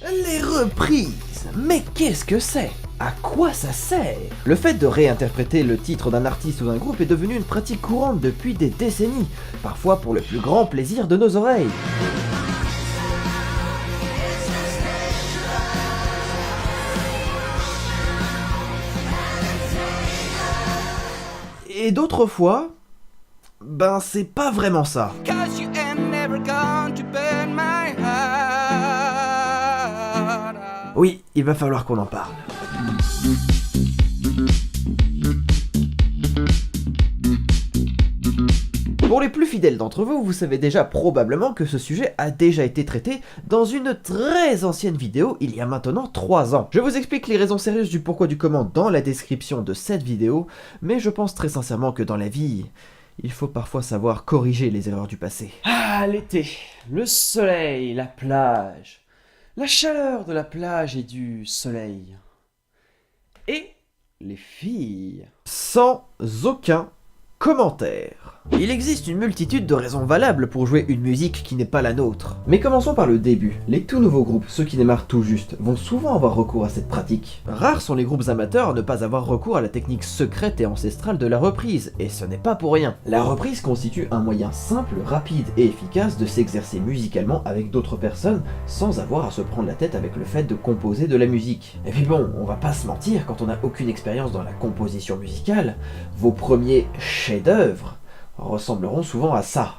Les reprises, mais qu'est-ce que c'est? À quoi ça sert? Le fait de réinterpréter le titre d'un artiste ou d'un groupe est devenu une pratique courante depuis des décennies, parfois pour le plus grand plaisir de nos oreilles. Et d'autres fois, ben c'est pas vraiment ça. Oui, il va falloir qu'on en parle. Pour les plus fidèles d'entre vous, vous savez déjà probablement que ce sujet a déjà été traité dans une très ancienne vidéo il y a maintenant 3 ans. Je vous explique les raisons sérieuses du pourquoi du comment dans la description de cette vidéo, mais je pense très sincèrement que dans la vie, il faut parfois savoir corriger les erreurs du passé. Ah, l'été, le soleil, la plage, la chaleur de la plage et du soleil. Et les filles. Sans aucun commentaire. Il existe une multitude de raisons valables pour jouer une musique qui n'est pas la nôtre. Mais commençons par le début. Les tout nouveaux groupes, ceux qui démarrent tout juste, vont souvent avoir recours à cette pratique. Rares sont les groupes amateurs à ne pas avoir recours à la technique secrète et ancestrale de la reprise, et ce n'est pas pour rien. La reprise constitue un moyen simple, rapide et efficace de s'exercer musicalement avec d'autres personnes sans avoir à se prendre la tête avec le fait de composer de la musique. Et puis bon, on va pas se mentir, quand on n'a aucune expérience dans la composition musicale, vos premiers chefs-d'œuvre ressembleront souvent à ça.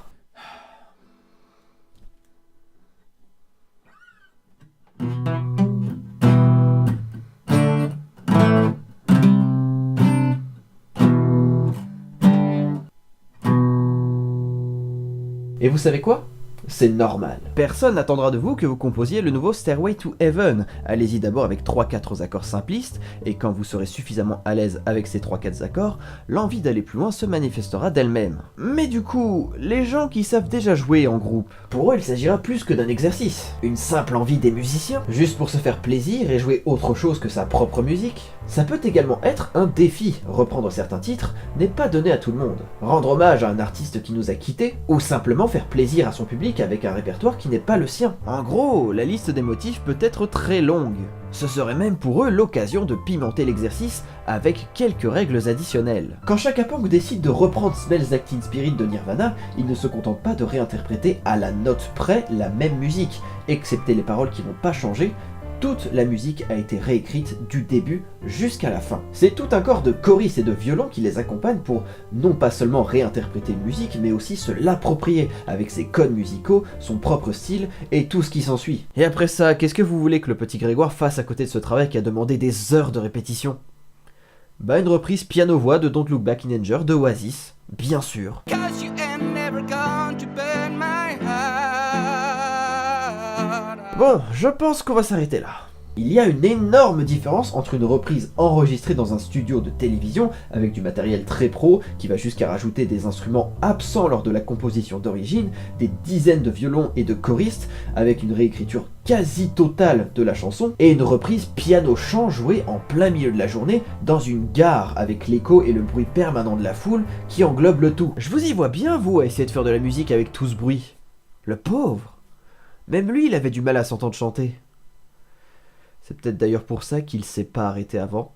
Et vous savez quoi? C'est normal. Personne n'attendra de vous que vous composiez le nouveau Stairway to Heaven. Allez-y d'abord avec 3-4 accords simplistes, et quand vous serez suffisamment à l'aise avec ces 3-4 accords, l'envie d'aller plus loin se manifestera d'elle-même. Mais du coup, les gens qui savent déjà jouer en groupe, pour eux il s'agira plus que d'un exercice. Une simple envie des musiciens, juste pour se faire plaisir et jouer autre chose que sa propre musique. Ça peut également être un défi. Reprendre certains titres n'est pas donné à tout le monde. Rendre hommage à un artiste qui nous a quittés, ou simplement faire plaisir à son public avec un répertoire qui n'est pas le sien. En gros, la liste des motifs peut être très longue. Ce serait même pour eux l'occasion de pimenter l'exercice avec quelques règles additionnelles. Quand Chaka Ponk décide de reprendre Smells Like Teen Spirit de Nirvana, il ne se contente pas de réinterpréter à la note près la même musique, excepté les paroles qui n'ont pas changé. Toute la musique a été réécrite du début jusqu'à la fin. C'est tout un corps de choristes et de violons qui les accompagne pour non pas seulement réinterpréter une musique, mais aussi se l'approprier avec ses codes musicaux, son propre style et tout ce qui s'ensuit. Et après ça, qu'est-ce que vous voulez que le petit Grégoire fasse à côté de ce travail qui a demandé des heures de répétition? Bah une reprise piano-voix de Don't Look Back in Anger de Oasis, bien sûr. Bon, je pense qu'on va s'arrêter là. Il y a une énorme différence entre une reprise enregistrée dans un studio de télévision avec du matériel très pro qui va jusqu'à rajouter des instruments absents lors de la composition d'origine, des dizaines de violons et de choristes avec une réécriture quasi totale de la chanson, et une reprise piano-chant jouée en plein milieu de la journée dans une gare avec l'écho et le bruit permanent de la foule qui englobe le tout. Je vous y vois bien, vous, à essayer de faire de la musique avec tout ce bruit. Le pauvre! Même lui, il avait du mal à s'entendre chanter. C'est peut-être d'ailleurs pour ça qu'il s'est pas arrêté avant.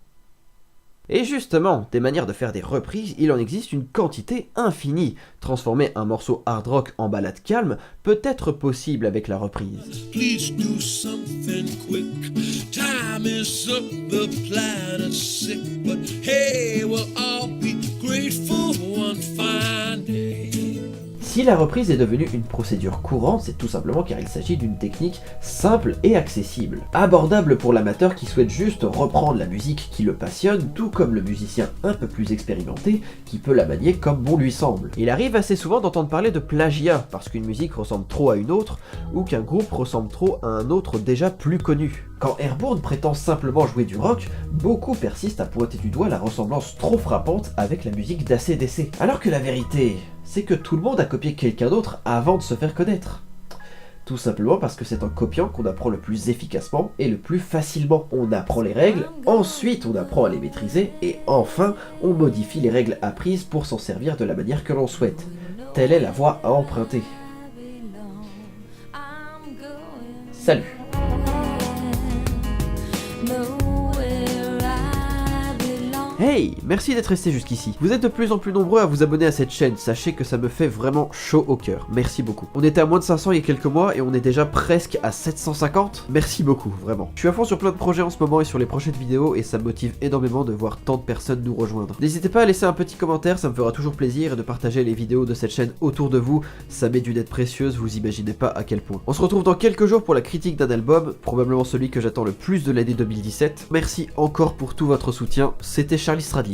Et justement, des manières de faire des reprises, il en existe une quantité infinie. Transformer un morceau hard rock en ballade calme peut être possible avec la reprise. Please do something quick. Time is up, the planet's sick, but hey, we'll all be grateful one fine day. Si la reprise est devenue une procédure courante, c'est tout simplement car il s'agit d'une technique simple et accessible. Abordable pour l'amateur qui souhaite juste reprendre la musique qui le passionne, tout comme le musicien un peu plus expérimenté qui peut la manier comme bon lui semble. Il arrive assez souvent d'entendre parler de plagiat, parce qu'une musique ressemble trop à une autre, ou qu'un groupe ressemble trop à un autre déjà plus connu. Quand Airborne prétend simplement jouer du rock, beaucoup persistent à pointer du doigt la ressemblance trop frappante avec la musique d'AC/DC. Alors que la vérité, c'est que tout le monde a copié quelqu'un d'autre avant de se faire connaître. Tout simplement parce que c'est en copiant qu'on apprend le plus efficacement et le plus facilement. On apprend les règles, ensuite on apprend à les maîtriser, et enfin on modifie les règles apprises pour s'en servir de la manière que l'on souhaite. Telle est la voie à emprunter. Salut! Hey, merci d'être resté jusqu'ici. Vous êtes de plus en plus nombreux à vous abonner à cette chaîne, sachez que ça me fait vraiment chaud au cœur. Merci beaucoup. On était à moins de 500 il y a quelques mois et on est déjà presque à 750. Merci beaucoup, vraiment. Je suis à fond sur plein de projets en ce moment et sur les prochaines vidéos et ça me motive énormément de voir tant de personnes nous rejoindre. N'hésitez pas à laisser un petit commentaire, ça me fera toujours plaisir et de partager les vidéos de cette chaîne autour de vous. Ça m'est d'une aide précieuse, vous imaginez pas à quel point. On se retrouve dans quelques jours pour la critique d'un album, probablement celui que j'attends le plus de l'année 2017. Merci encore pour tout votre soutien, c'était Charlie Stradlin.